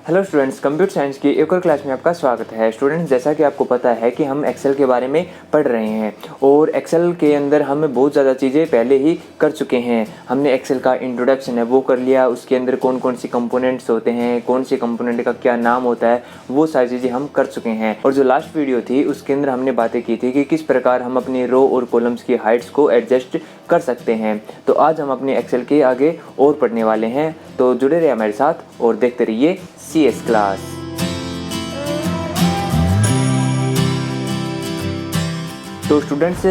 Hello students, computer science की एक और क्लास में आपका स्वागत है। स्टूडेंट्स, जैसा कि आपको पता है कि हम एक्सेल के बारे में पढ़ रहे हैं और एक्सेल के अंदर हम बहुत ज़्यादा चीज़ें पहले ही कर चुके हैं। हमने एक्सेल का इंट्रोडक्शन है वो कर लिया, उसके अंदर कौन कौन सी कंपोनेंट्स होते हैं, कौन सी कंपोनेंट का क्या नाम होता है, वो सारी चीज़ें हम कर चुके हैं। और जो लास्ट वीडियो थी उसके अंदर हमने बातें की थी कि किस प्रकार हम अपनी रो और कॉलम्स की हाइट्स को एडजस्ट कर सकते हैं। तो आज हम अपने एक्सेल के आगे और पढ़ने वाले हैं, तो जुड़े रहिए हमारे साथ और देखते रहिए CS क्लास। तो स्टूडेंट्स,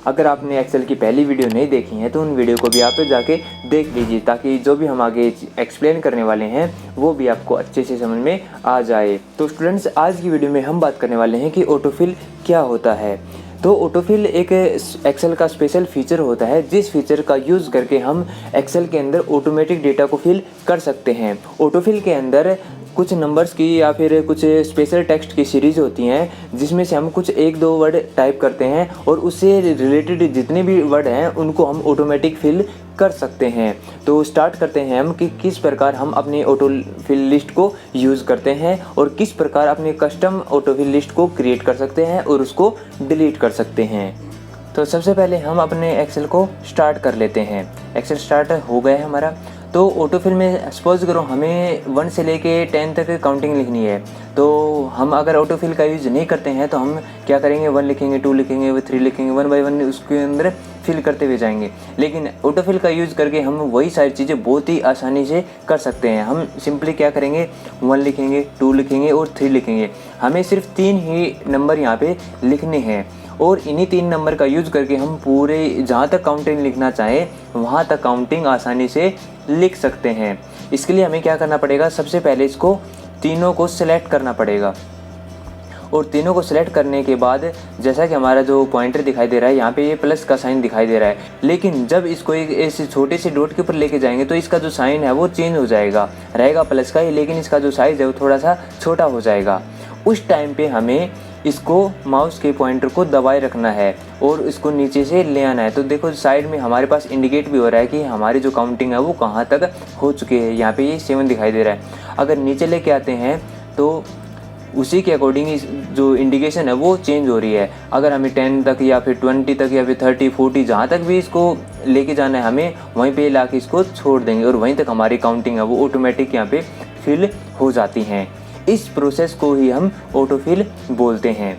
अगर आपने एक्सेल की पहली वीडियो नहीं देखी है तो उन वीडियो को भी आप जाके देख लीजिए, ताकि जो भी हम आगे एक्सप्लेन करने वाले हैं वो भी आपको अच्छे से समझ में आ जाए। तो स्टूडेंट्स, आज की वीडियो में हम बात करने वाले हैं कि ऑटोफिल क्या होता है। तो ऑटोफिल एक एक्सेल का स्पेशल फीचर होता है, जिस फीचर का यूज़ करके हम एक्सेल के अंदर ऑटोमेटिक डेटा को फिल कर सकते हैं। ऑटोफिल के अंदर कुछ नंबर्स की या फिर कुछ स्पेशल टेक्स्ट की सीरीज़ होती हैं, जिसमें से हम कुछ एक दो वर्ड टाइप करते हैं और उससे रिलेटेड जितने भी वर्ड हैं उनको हम ऑटोमेटिक फिल कर सकते हैं। तो स्टार्ट करते हैं हम कि किस प्रकार हम अपनी ऑटो फिल लिस्ट को यूज़ करते हैं और किस प्रकार अपने कस्टम ऑटो फिल लिस्ट को क्रिएट कर सकते हैं और उसको डिलीट कर सकते हैं। तो सबसे पहले हम अपने एक्सेल को स्टार्ट कर लेते हैं। एक्सेल स्टार्ट हो गया है हमारा। तो ऑटोफिल में सपोज करो हमें 1 से लेके 10 तक काउंटिंग लिखनी है, तो हम अगर ऑटोफिल का यूज़ नहीं करते हैं तो हम क्या करेंगे, 1 लिखेंगे, 2 लिखेंगे, 3 लिखेंगे, 1 बाय 1 उसके अंदर फिल करते हुए जाएंगे। लेकिन ऑटोफिल का यूज़ करके हम वही सारी चीज़ें बहुत ही आसानी से कर सकते हैं। हम सिंपली क्या करेंगे, 1 लिखेंगे, 2 लिखेंगे और 3 लिखेंगे। हमें सिर्फ 3 ही नंबर यहाँ पे लिखने हैं और इन्हीं 3 नंबर का यूज़ करके हम पूरे जहाँ तक काउंटिंग लिखना चाहें वहाँ तक काउंटिंग आसानी से लिख सकते हैं। इसके लिए हमें क्या करना पड़ेगा, सबसे पहले इसको तीनों को सिलेक्ट करना पड़ेगा और तीनों को सिलेक्ट करने के बाद जैसा कि हमारा जो पॉइंटर दिखाई दे रहा है यहाँ पे ये प्लस का साइन दिखाई दे रहा है, लेकिन जब इसको एक ऐसे छोटे से डॉट के ऊपर लेके जाएंगे तो इसका जो साइन है वो चेंज हो जाएगा, रहेगा प्लस का ही, लेकिन इसका जो साइज़ है वो थोड़ा सा छोटा हो जाएगा। उस टाइम पे हमें इसको माउस के पॉइंटर को दबाए रखना है और इसको नीचे से ले आना है। तो देखो साइड में हमारे पास इंडिकेट भी हो रहा है कि हमारी जो काउंटिंग है वो कहाँ तक हो चुकी है। यहाँ पे ये 7 दिखाई दे रहा है। अगर नीचे लेके आते हैं तो उसी के अकॉर्डिंग जो इंडिकेशन है वो चेंज हो रही है। अगर हमें 10 तक या फिर 20 तक या फिर 30, 40 जहाँ तक भी इसको लेके जाना है हमें वहीं पे ला के इसको छोड़ देंगे और वहीं तक हमारी काउंटिंग है वो ऑटोमेटिक यहाँ पे फिल हो जाती हैं। इस प्रोसेस को ही हम ऑटोफिल बोलते हैं।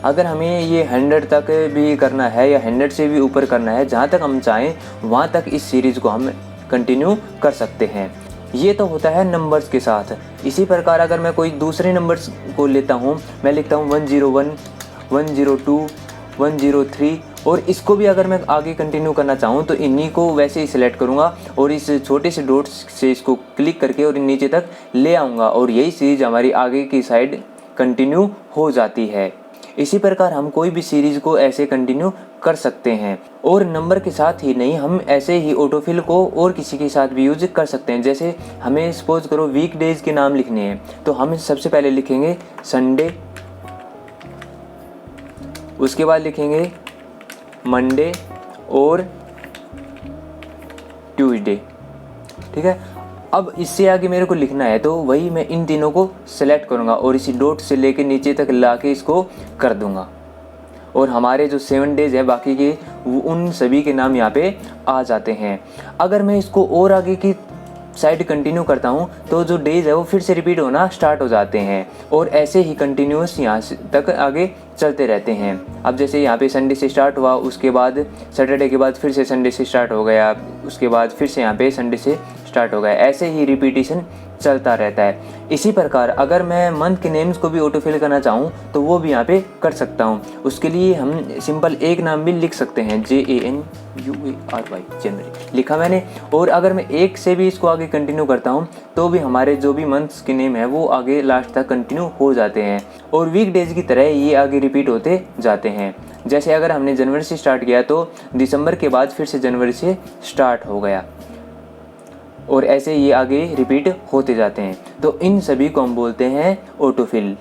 अगर हमें ये 100 तक भी करना है या 100 से भी ऊपर करना है, जहाँ तक हम चाहें वहाँ तक इस सीरीज़ को हम कंटिन्यू कर सकते हैं। ये तो होता है नंबर्स के साथ। इसी प्रकार अगर मैं कोई दूसरे नंबर्स को लेता हूँ, मैं लिखता हूँ 101, 102, 103 और इसको भी अगर मैं आगे कंटिन्यू करना चाहूँ तो इन्हीं को वैसे ही सिलेक्ट करूँगा और इस छोटे से डॉट से इसको क्लिक करके और नीचे तक ले आऊँगा और यही सीरीज़ हमारी आगे की साइड कंटिन्यू हो जाती है। इसी प्रकार हम कोई भी सीरीज़ को ऐसे कंटिन्यू कर सकते हैं और नंबर के साथ ही नहीं, हम ऐसे ही ऑटोफिल को और किसी के साथ भी यूज कर सकते हैं। जैसे हमें सपोज करो वीक डेज़ के नाम लिखने हैं तो हम सबसे पहले लिखेंगे संडे, उसके बाद लिखेंगे मंडे और ट्यूसडे। ठीक है, अब इससे आगे मेरे को लिखना है तो वही मैं इन तीनों को सेलेक्ट करूँगा और इसी डॉट से लेके नीचे तक ला के इसको कर दूँगा और हमारे जो 7 डेज़ है बाकी के उन सभी के नाम यहाँ पे आ जाते हैं। अगर मैं इसको और आगे की साइड कंटिन्यू करता हूँ तो जो डेज़ है वो फिर से रिपीट होना स्टार्ट हो जाते हैं और ऐसे ही कंटिन्यूस यहाँ तक आगे चलते रहते हैं। अब जैसे यहाँ पे संडे से स्टार्ट हुआ, उसके बाद सैटरडे के बाद फिर से संडे से स्टार्ट हो गया, उसके बाद फिर से यहाँ पे संडे से स्टार्ट हो गया, ऐसे ही रिपीटिशन चलता रहता है। इसी प्रकार अगर मैं मंथ के नेम्स को भी ऑटोफिल करना चाहूँ तो वो भी यहाँ पे कर सकता हूँ। उसके लिए हम सिंपल एक नाम भी लिख सकते हैं, JANUARY, जनवरी लिखा मैंने। और अगर मैं एक से भी इसको आगे कंटिन्यू करता हूँ तो भी हमारे जो भी मंथ्स के नेम है वो आगे लास्ट तक कंटिन्यू हो जाते हैं और वीक डेज की तरह ये आगे रिपीट होते जाते हैं। जैसे अगर हमने जनवरी से स्टार्ट किया तो दिसंबर के बाद फिर से जनवरी से स्टार्ट हो गया और ऐसे ये आगे रिपीट होते जाते हैं। तो इन सभी को हम बोलते हैं ऑटोफिल।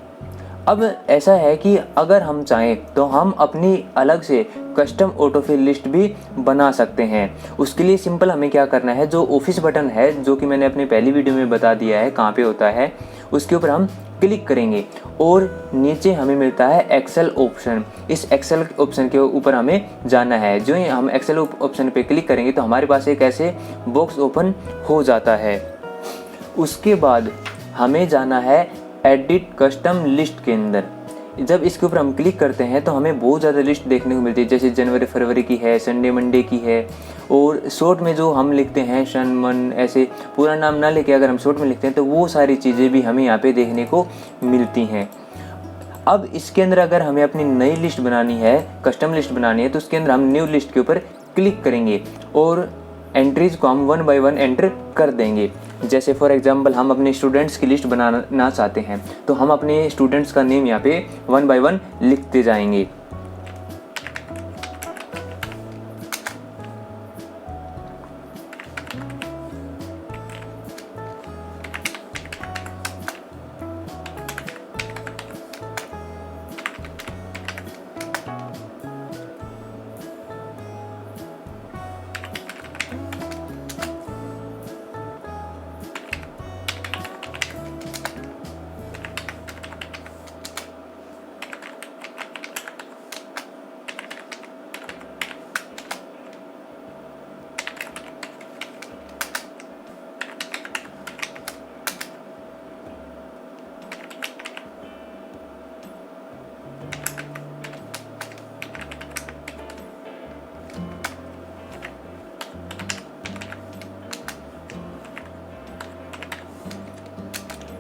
अब ऐसा है कि अगर हम चाहें तो हम अपनी अलग से कस्टम ऑटोफिल लिस्ट भी बना सकते हैं। उसके लिए सिंपल हमें क्या करना है, जो ऑफिस बटन है जो कि मैंने अपनी पहली वीडियो में बता दिया है कहाँ पे होता है, उसके ऊपर हम क्लिक करेंगे और नीचे हमें मिलता है एक्सेल ऑप्शन। इस एक्सेल ऑप्शन के ऊपर हमें जाना है। जो ही हम एक्सेल ऑप्शन पे क्लिक करेंगे तो हमारे पास एक ऐसे बॉक्स ओपन हो जाता है। उसके बाद हमें जाना है एडिट कस्टम लिस्ट के अंदर। जब इसके ऊपर हम क्लिक करते हैं तो हमें बहुत ज़्यादा लिस्ट देखने को मिलती है, जैसे जनवरी फरवरी की है, संडे मंडे की है, और शॉर्ट में जो हम लिखते हैं शन मन, ऐसे पूरा नाम ना लेके अगर हम शॉर्ट में लिखते हैं तो वो सारी चीज़ें भी हमें यहाँ पे देखने को मिलती हैं। अब इसके अंदर अगर हमें अपनी नई लिस्ट बनानी है, कस्टम लिस्ट बनानी है, तो उसके अंदर हम न्यू लिस्ट के ऊपर क्लिक करेंगे और एंट्रीज को हम 1 बाय 1 एंटर कर देंगे। जैसे फॉर एग्जांपल हम अपने स्टूडेंट्स की लिस्ट बनाना चाहते हैं तो हम अपने स्टूडेंट्स का नेम यहाँ पे 1 बाय 1 लिखते जाएंगे।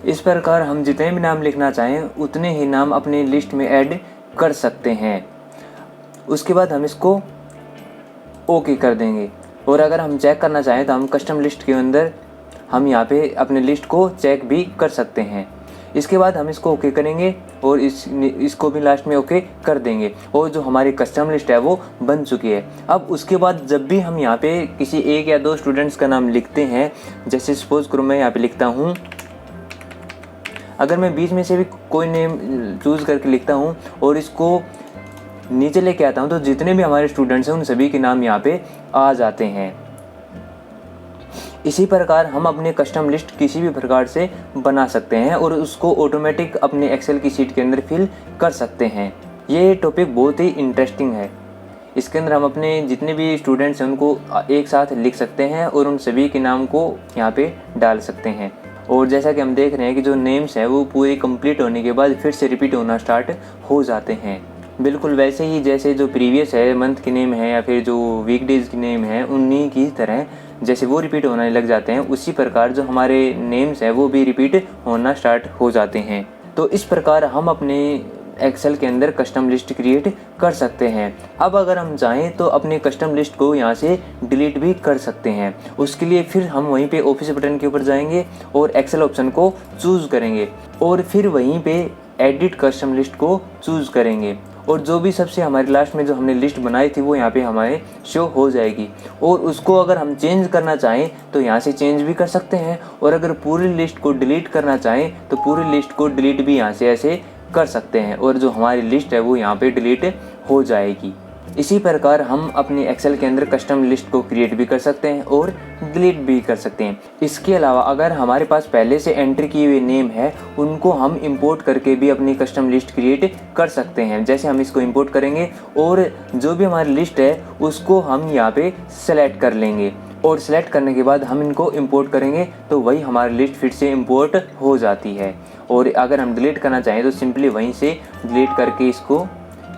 इस प्रकार हम जितने भी नाम लिखना चाहें उतने ही नाम अपनी लिस्ट में ऐड कर सकते हैं। उसके बाद हम इसको ओके कर देंगे और अगर हम चेक करना चाहें तो हम कस्टम लिस्ट के अंदर हम यहाँ पे अपने लिस्ट को चेक भी कर सकते हैं। इसके बाद हम इसको ओके करेंगे और इसको भी लास्ट में ओके कर देंगे और जो हमारी कस्टम लिस्ट है वो बन चुकी है। अब उसके बाद जब भी हम यहाँ पे किसी 1 या 2 स्टूडेंट्स का नाम लिखते हैं, जैसे सपोज करो मैं यहाँ पे लिखता हूँ, अगर मैं बीच में से भी कोई नेम चूज़ करके लिखता हूँ और इसको नीचे लेके आता हूँ तो जितने भी हमारे स्टूडेंट्स हैं उन सभी के नाम यहाँ पे आ जाते हैं। इसी प्रकार हम अपने कस्टम लिस्ट किसी भी प्रकार से बना सकते हैं और उसको ऑटोमेटिक अपने एक्सेल की शीट के अंदर फिल कर सकते हैं। ये टॉपिक बहुत ही इंटरेस्टिंग है। इसके अंदर हम अपने जितने भी स्टूडेंट्स हैं उनको एक साथ लिख सकते हैं और उन सभी के नाम को यहाँ पे डाल सकते हैं। और जैसा कि हम देख रहे हैं कि जो नेम्स हैं वो पूरे कंप्लीट होने के बाद फिर से रिपीट होना स्टार्ट हो जाते हैं, बिल्कुल वैसे ही जैसे जो प्रीवियस है मंथ की नेम है या फिर जो वीकडेज की नेम है उन्हीं की तरह जैसे वो रिपीट होने लग जाते हैं, उसी प्रकार जो हमारे नेम्स है वो भी रिपीट होना स्टार्ट हो जाते हैं। तो इस प्रकार हम अपने एक्सेल के अंदर कस्टम लिस्ट क्रिएट कर सकते हैं। अब अगर हम चाहें तो अपने कस्टम लिस्ट को यहाँ से डिलीट भी कर सकते हैं। उसके लिए फिर हम वहीं पे ऑफिस बटन के ऊपर जाएंगे और एक्सेल ऑप्शन को चूज़ करेंगे और फिर वहीं पे एडिट कस्टम लिस्ट को चूज़ करेंगे और जो भी सबसे हमारे लास्ट में जो हमने लिस्ट बनाई थी वो यहाँ पे हमारे शो हो जाएगी। और उसको अगर हम चेंज करना चाहें तो यहाँ से चेंज भी कर सकते हैं और अगर पूरी लिस्ट को डिलीट करना चाहें तो पूरी लिस्ट को डिलीट भी यहाँ से ऐसे कर सकते हैं और जो हमारी लिस्ट है वो यहाँ पे डिलीट हो जाएगी। इसी प्रकार हम अपने एक्सेल के अंदर कस्टम लिस्ट को क्रिएट भी कर सकते हैं और डिलीट भी कर सकते हैं। इसके अलावा अगर हमारे पास पहले से एंट्री किए हुए नेम है उनको हम इंपोर्ट करके भी अपनी कस्टम लिस्ट क्रिएट कर सकते हैं। जैसे हम इसको इंपोर्ट करेंगे और जो भी हमारी लिस्ट है उसको हम यहाँ पे सेलेक्ट कर लेंगे और सेलेक्ट करने के बाद हम इनको इंपोर्ट करेंगे तो वही हमारी लिस्ट फिर से इंपोर्ट हो जाती है। और अगर हम डिलीट करना चाहें तो सिंपली वहीं से डिलीट करके इसको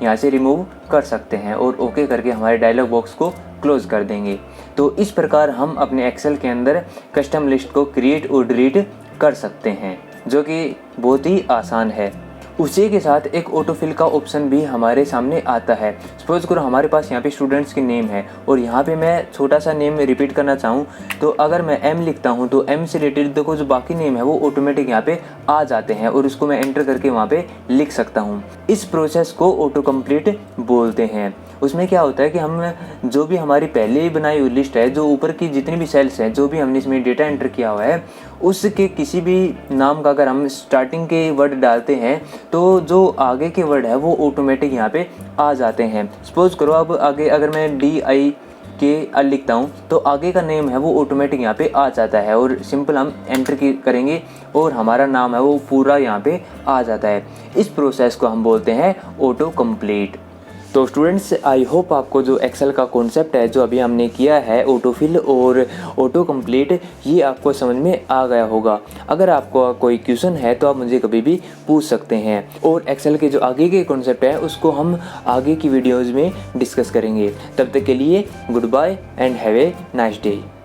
यहाँ से रिमूव कर सकते हैं और ओके करके हमारे डायलॉग बॉक्स को क्लोज कर देंगे। तो इस प्रकार हम अपने एक्सेल के अंदर कस्टम लिस्ट को क्रिएट और डिलीट कर सकते हैं, जो कि बहुत ही आसान है। उसी के साथ एक ऑटोफिल का ऑप्शन भी हमारे सामने आता है। सपोज करो हमारे पास यहाँ पे स्टूडेंट्स की नेम है और यहाँ पे मैं छोटा सा नेम रिपीट करना चाहूँ तो अगर मैं एम लिखता हूँ तो एम से रिलेटेड देखो जो बाकी नेम है वो ऑटोमेटिक यहाँ पे आ जाते हैं और उसको मैं एंटर करके वहाँ पे लिख सकता हूँ। इस प्रोसेस को ऑटो कंप्लीट बोलते हैं। उसमें क्या होता है कि हम जो भी हमारी पहले ही बनाई हुई लिस्ट है, जो ऊपर की जितनी भी सेल्स हैं, जो भी हमने इसमें डेटा एंटर किया हुआ है, उसके किसी भी नाम का अगर हम स्टार्टिंग के वर्ड डालते हैं तो जो आगे के वर्ड है वो ऑटोमेटिक यहाँ पे आ जाते हैं। सपोज करो अब आगे अगर मैं DIKL लिखता हूँ तो आगे का नेम है वो ऑटोमेटिक यहाँ पे आ जाता है और सिंपल हम एंटर करेंगे और हमारा नाम है वो पूरा यहाँ पे आ जाता है। इस प्रोसेस को हम बोलते हैं ऑटो कंप्लीट। तो स्टूडेंट्स, आई होप आपको जो एक्सेल का कॉन्सेप्ट है जो अभी हमने किया है, ऑटोफिल और ऑटो कंप्लीट, ये आपको समझ में आ गया होगा। अगर आपको कोई क्वेश्चन है तो आप मुझे कभी भी पूछ सकते हैं और एक्सेल के जो आगे के कॉन्सेप्ट है उसको हम आगे की वीडियोज़ में डिस्कस करेंगे। तब तक के लिए goodbye and have a nice day.